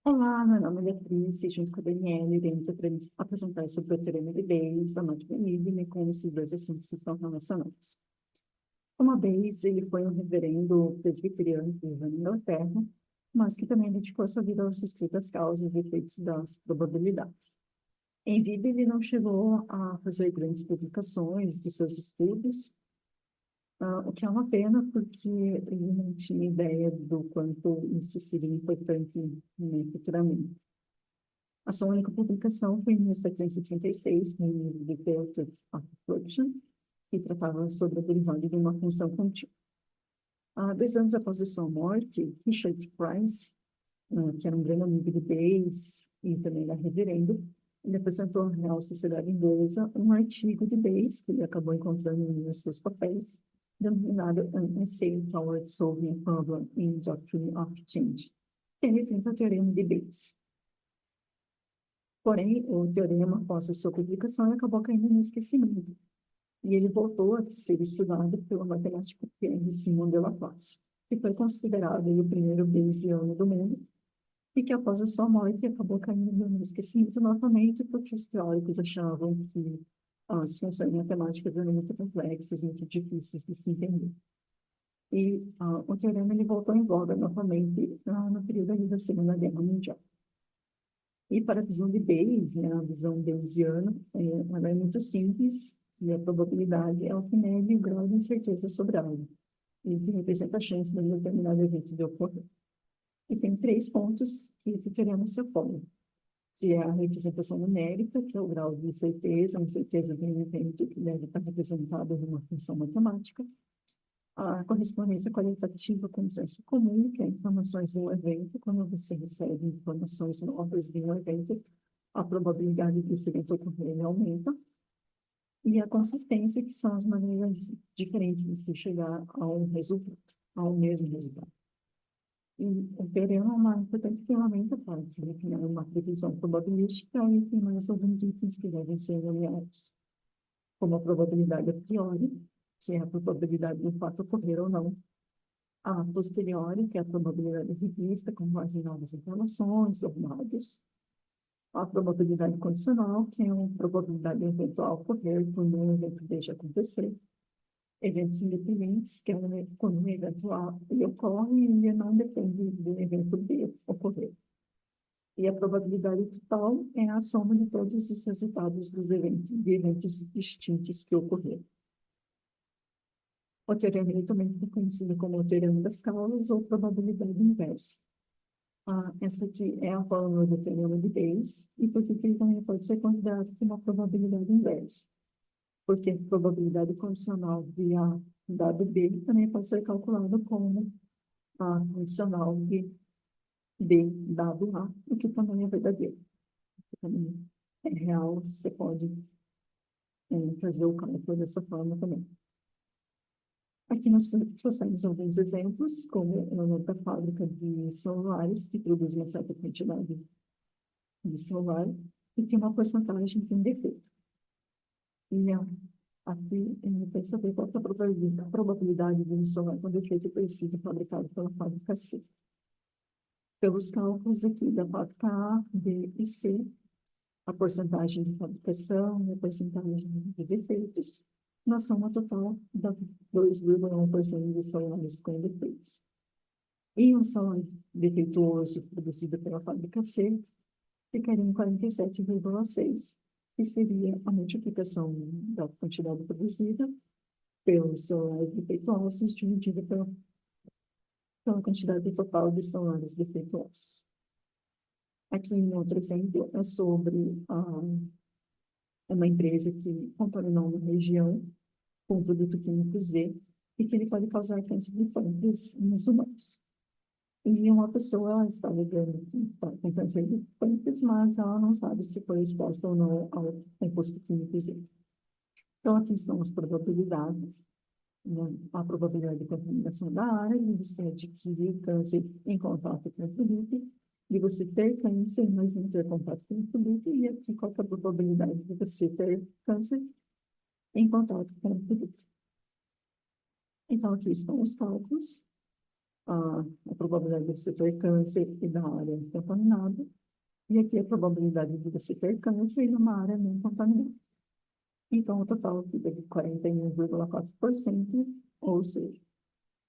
Olá, meu nome é Beatriz, e junto com a Daniela iremos apresentar sobre o teorema de Bayes, a máquina Enigma e como esses dois assuntos estão relacionados. Como Bayes, ele foi um reverendo presbiteriano que viveu na Inglaterra, mas que também dedicou sua vida aos estudos das causas e efeitos das probabilidades. Em vida, ele não chegou a fazer grandes publicações de seus estudos, o que é uma pena, porque ele não tinha ideia do quanto isso seria importante, né, futuramente. A sua única publicação foi em 1736, com o livro The Theory of Function, que tratava sobre a derivada de uma função contínua. 2 anos após a sua morte, Richard Price, que era um grande amigo de Bayes e também era reverendo, ele apresentou à Real Sociedade Inglesa um artigo de Bayes, que ele acabou encontrando em seus papéis, denominado An Essay Towards Solving a Problem in Doctrine of Change, que é referente ao teorema de Bayes. Porém, o teorema, após a sua publicação, acabou caindo no esquecimento, e ele voltou a ser estudado pelo matemático Pierre Simon de Laplace, que foi considerado o primeiro bayesiano do mundo, e que após a sua morte acabou caindo no esquecimento novamente, porque os teóricos achavam que as funções matemáticas eram muito complexas, muito difíceis de se entender. E o teorema ele voltou em voga novamente no período ali da Segunda Guerra Mundial. E para a visão de Bayes, né, a visão bayesiana, ela é muito simples, e a probabilidade é o que mede o grau de incerteza sobre algo, e que representa a chance de um determinado evento de ocorrer. E tem 3 pontos que esse teorema se opõe, que é a representação numérica, que é o grau de incerteza, a incerteza de um evento que deve estar representado numa função matemática, a correspondência qualitativa com o senso comum, que é informações de um evento, quando você recebe informações novas de um evento, a probabilidade de esse evento ocorrer aumenta, e a consistência, que são as maneiras diferentes de se chegar ao resultado, ao mesmo resultado. E o teorema é uma importante ferramenta para se definir uma previsão probabilística e tem mais alguns itens que devem ser nomeados, como a probabilidade a priori, que é a probabilidade do fato ocorrer ou não, a posteriori, que é a probabilidade revista com base em novas informações ou dados, a probabilidade condicional, que é a probabilidade eventual ocorrer quando um evento deixa acontecer, eventos independentes, que é quando um evento A ocorre e ele não depende do evento B ocorrer. E a probabilidade total é a soma de todos os resultados de eventos distintos que ocorreram. O teorema é também conhecido como o teorema das causas ou probabilidade inversa. Essa aqui é a fórmula do teorema de Bayes, e por que ele também pode ser considerado como uma probabilidade inversa? Porque a probabilidade condicional de A dado B também pode ser calculada como a condicional de B dado A, o que também é verdadeiro. Que também é real, você pode fazer o cálculo dessa forma também. Aqui nós trouxemos alguns exemplos, como o da fábrica de celulares, que produz uma certa quantidade de celular e tem uma porcentagem que tem defeito. E aqui ele quer saber qual é a probabilidade de um celular com defeito ter sido fabricado pela fábrica C. Pelos cálculos aqui da fábrica A, B e C, a porcentagem de fabricação e a porcentagem de defeitos, na soma total dá 2,1% de celulares com defeitos. E um celular defeituoso produzido pela fábrica C ficaria em 47,6%, que seria a multiplicação da quantidade produzida pelos celulares defeituosos dividida pela quantidade total de celulares defeituosos. Aqui, em outro exemplo, é sobre uma empresa que contaminou uma região com um produto químico Z e que ele pode causar câncer de pâncreas nos humanos. E uma pessoa está alegando que está com câncer de pâncreas, mas ela não sabe se foi exposta ou não ao composto químico Z. Então, aqui estão as probabilidades, né? A probabilidade de contaminação da área, de você adquirir câncer em contato com o produto, de você ter câncer, mas não ter contato com o produto, e aqui qual é a probabilidade de você ter câncer em contato com o produto. Então, aqui estão os cálculos. a probabilidade de você ter câncer e da área contaminada, e aqui a probabilidade de você ter câncer numa área não contaminada. Então, o total aqui é de 41,4%, ou seja,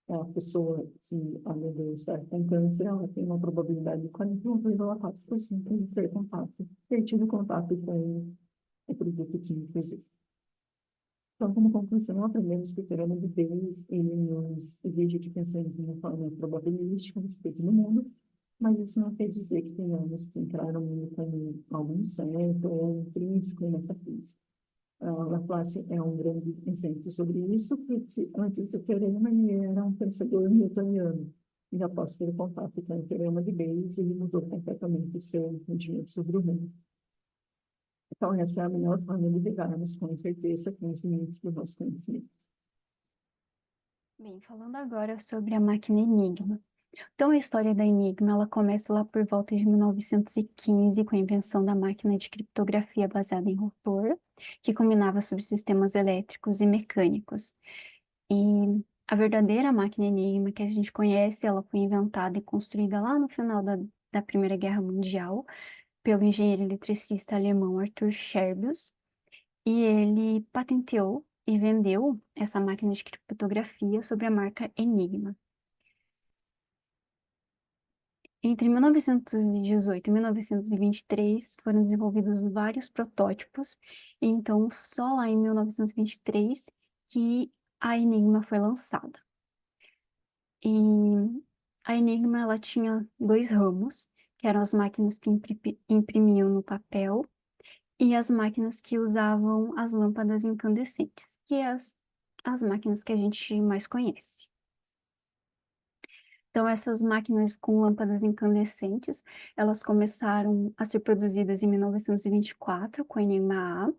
a pessoa que, além de estar com câncer, ela tem uma probabilidade de 41,4% de ter tido contato com o produto químico usado. Então, como conclusão, aprendemos que o teorema de Bayes, ele nos exige que pensemos de uma forma probabilística a respeito do mundo, mas isso não quer dizer que tenhamos que entrar no mundo como algo incerto ou intrínseco e metafísico. Laplace é um grande exemplo sobre isso, porque antes do teorema ele era um pensador newtoniano. E após ter contato com o teorema de Bayes, ele mudou completamente o seu entendimento sobre o mundo. Então, essa é a melhor forma de lidarmos com certeza com os limites do nosso conhecimento. Bem, falando agora sobre a máquina Enigma. Então, a história da Enigma, ela começa lá por volta de 1915, com a invenção da máquina de criptografia baseada em rotor, que combinava subsistemas elétricos e mecânicos. E a verdadeira máquina Enigma que a gente conhece, ela foi inventada e construída lá no final da Primeira Guerra Mundial, pelo engenheiro eletricista alemão Arthur Scherbius, e ele patenteou e vendeu essa máquina de criptografia sob a marca Enigma. Entre 1918 e 1923 foram desenvolvidos vários protótipos, e então só lá em 1923 que a Enigma foi lançada. E a Enigma ela tinha dois ramos, que eram as máquinas que imprimiam no papel e as máquinas que usavam as lâmpadas incandescentes, que é as máquinas que a gente mais conhece. Então, essas máquinas com lâmpadas incandescentes, elas começaram a ser produzidas em 1924, com a Enigma A,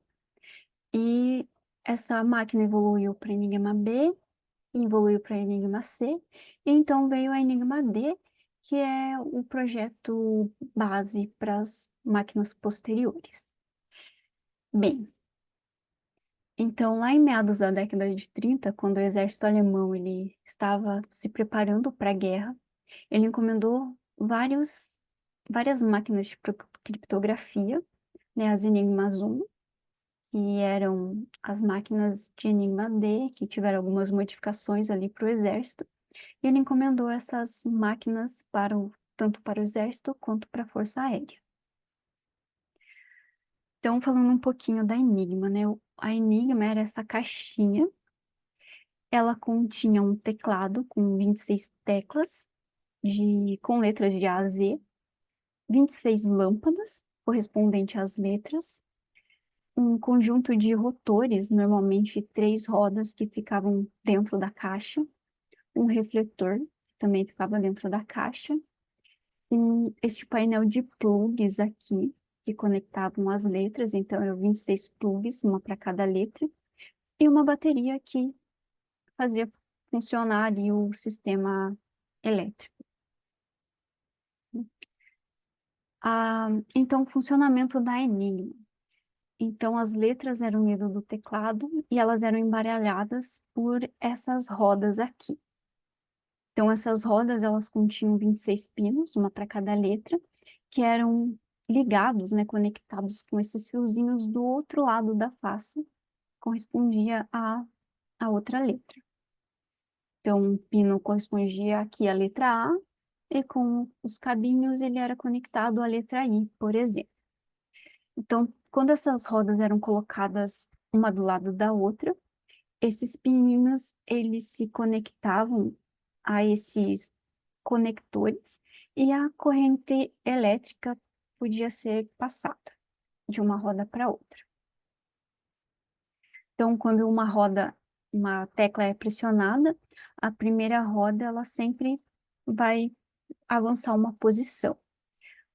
e essa máquina evoluiu para a Enigma B, evoluiu para a Enigma C, e então veio a Enigma D, que é o projeto base para as máquinas posteriores. Bem, então, lá em meados da década de 30, quando o exército alemão ele estava se preparando para a guerra, ele encomendou várias máquinas de criptografia, né, as Enigmas 1, que eram as máquinas de Enigma D, que tiveram algumas modificações ali para o exército, e ele encomendou essas máquinas tanto para o exército quanto para a Força Aérea. Então, falando um pouquinho da Enigma, né, a Enigma era essa caixinha. Ela continha um teclado com 26 teclas, com letras de A a Z, 26 lâmpadas, correspondente às letras, um conjunto de rotores, normalmente 3 rodas que ficavam dentro da caixa, um refletor, que também ficava dentro da caixa, este painel de plugs aqui, que conectavam as letras, então eram 26 plugs, uma para cada letra, e uma bateria que fazia funcionar ali o sistema elétrico. Então, o funcionamento da Enigma. Então, as letras eram lidas do teclado e elas eram embaralhadas por essas rodas aqui. Então, essas rodas, elas continham 26 pinos, uma para cada letra, que eram ligados, né, conectados com esses fiozinhos do outro lado da face, correspondia à outra letra. Então, um pino correspondia aqui à letra A, e com os cabinhos ele era conectado à letra I, por exemplo. Então, quando essas rodas eram colocadas uma do lado da outra, esses pininhos, eles se conectavam a esses conectores e a corrente elétrica podia ser passada de uma roda para outra. Então, quando uma tecla é pressionada, a primeira roda, ela sempre vai avançar uma posição.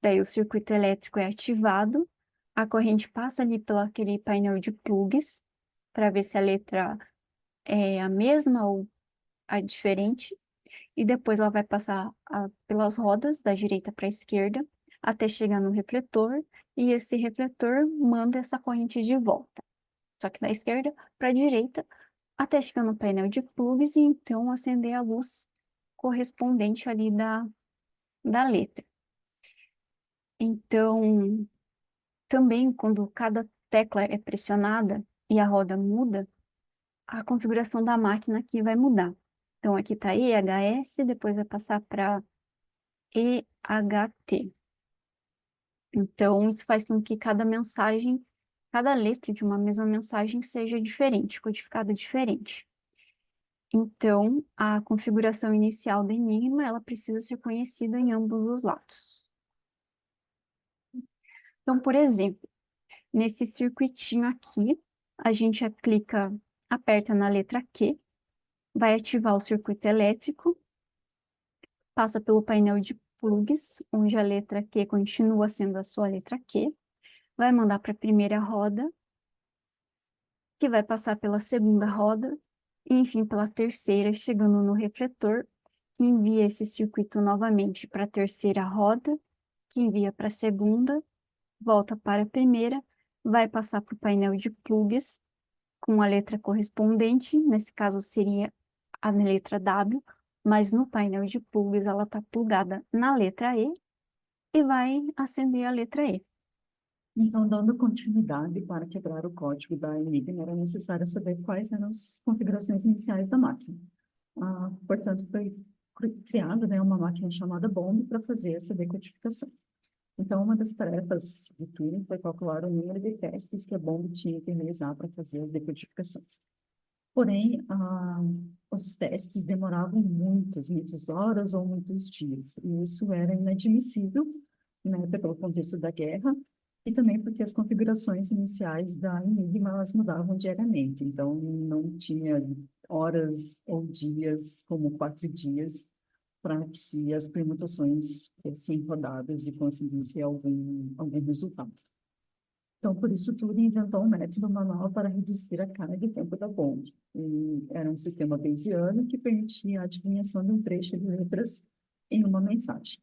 Daí o circuito elétrico é ativado, a corrente passa ali pelo aquele painel de plugs, para ver se a letra é a mesma ou a diferente, e depois ela vai passar pelas rodas, da direita para a esquerda, até chegar no refletor, e esse refletor manda essa corrente de volta. Só que da esquerda para a direita, até chegar no painel de plugs e então acender a luz correspondente ali da letra. Então, também quando cada tecla é pressionada e a roda muda, a configuração da máquina aqui vai mudar. Então, aqui está EHS, depois vai passar para EHT. Então, isso faz com que cada mensagem, cada letra de uma mesma mensagem seja diferente, codificada diferente. Então, a configuração inicial do Enigma, ela precisa ser conhecida em ambos os lados. Então, por exemplo, nesse circuitinho aqui, a gente aperta na letra Q, vai ativar o circuito elétrico, passa pelo painel de plugs, onde a letra Q continua sendo a sua letra Q, vai mandar para a primeira roda, que vai passar pela segunda roda, e enfim pela terceira, chegando no refletor, que envia esse circuito novamente para a terceira roda, que envia para a segunda, volta para a primeira, vai passar para o painel de plugs, com a letra correspondente, nesse caso seria a letra W, mas no painel de plugs ela está plugada na letra E e vai acender a letra E. Então, dando continuidade para quebrar o código da Enigma, era necessário saber quais eram as configurações iniciais da máquina. Portanto, foi criada, né, uma máquina chamada BOM para fazer essa decodificação. Então, uma das tarefas de Turing foi calcular o número de testes que a BOM tinha que realizar para fazer as decodificações. Porém, os testes demoravam muitas horas ou muitos dias, e isso era inadmissível, né, pelo contexto da guerra, e também porque as configurações iniciais da Enigma elas mudavam diariamente, então não tinha horas ou dias, como 4 dias, para que as permutações fossem rodadas e conseguisse algum resultado. Então, por isso, Turing inventou um método manual para reduzir a carga e tempo da bomba. E era um sistema bayesiano que permitia a adivinhação de um trecho de letras em uma mensagem.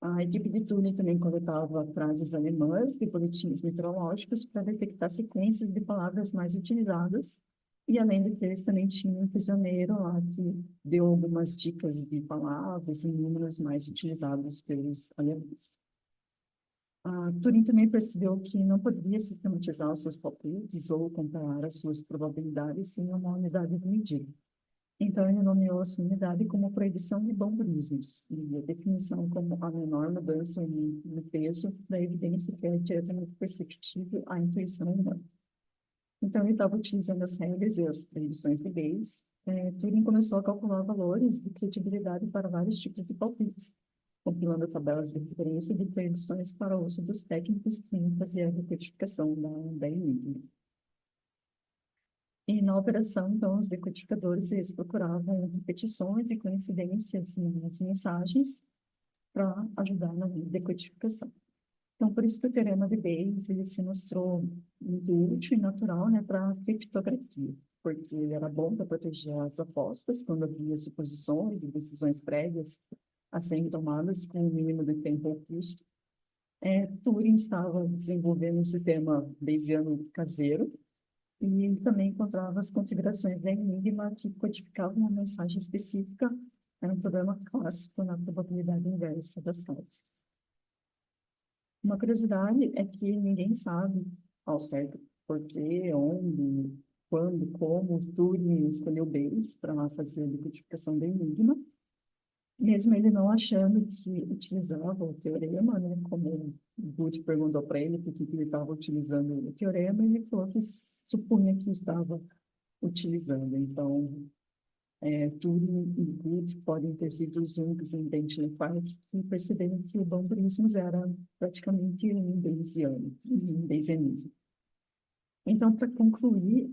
A equipe de Turing também coletava frases alemãs de boletins meteorológicos para detectar sequências de palavras mais utilizadas. E, além do que, eles também tinham um prisioneiro lá que deu algumas dicas de palavras e números mais utilizados pelos alemães. Turing também percebeu que não poderia sistematizar os seus palpites ou comparar as suas probabilidades em uma unidade de medida. Então, ele nomeou a sua unidade como proibição de bomburismos e a definição como a menor mudança no peso da evidência que é diretamente perceptível à intuição humana. Então, ele estava utilizando as regras e as proibições de Bayes. Turing começou a calcular valores de credibilidade para vários tipos de palpites, compilando tabelas de referência de predições para o uso dos técnicos que faziam a decodificação da Enigma. E na operação, então, os decodificadores eles procuravam repetições e coincidências nas mensagens para ajudar na decodificação. Então, por isso que o teorema de Bayes ele se mostrou muito útil e natural, né, para a criptografia, porque ele era bom para proteger as apostas quando havia suposições e decisões prévias a serem tomadas com o mínimo de tempo ou custo. Turing estava desenvolvendo um sistema bayesiano caseiro e ele também encontrava as configurações da Enigma que codificavam uma mensagem específica. Era um problema clássico na probabilidade inversa das causas. Uma curiosidade é que ninguém sabe ao certo por quê, onde, quando, como o Turing escolheu Bayes para fazer a decodificação da Enigma, mesmo ele não achando que utilizava o teorema, né, como o Guth perguntou para ele por que ele estava utilizando o teorema, ele falou que supunha que estava utilizando. Então, Turing e Guth podem ter sido os únicos em Bletchley Park que perceberam que o bomburismos era praticamente um bayesianismo. Então, para concluir,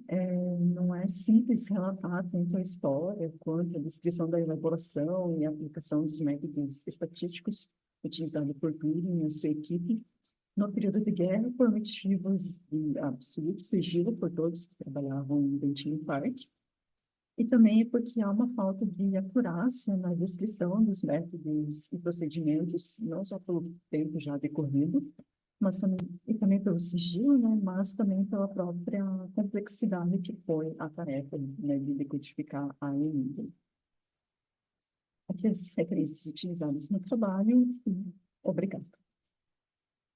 não é simples relatar tanto a história quanto a descrição da elaboração e aplicação dos métodos estatísticos utilizados por Turing e a sua equipe no período de guerra por motivos de absoluto sigilo por todos que trabalhavam em Bletchley Park. E também porque há uma falta de acurácia na descrição dos métodos e procedimentos, não só pelo tempo já decorrido, mas também pelo sigilo, né, mas também pela própria complexidade que foi a tarefa, né, de decodificar a Enigma. aqui as referências utilizadas no trabalho. E obrigada.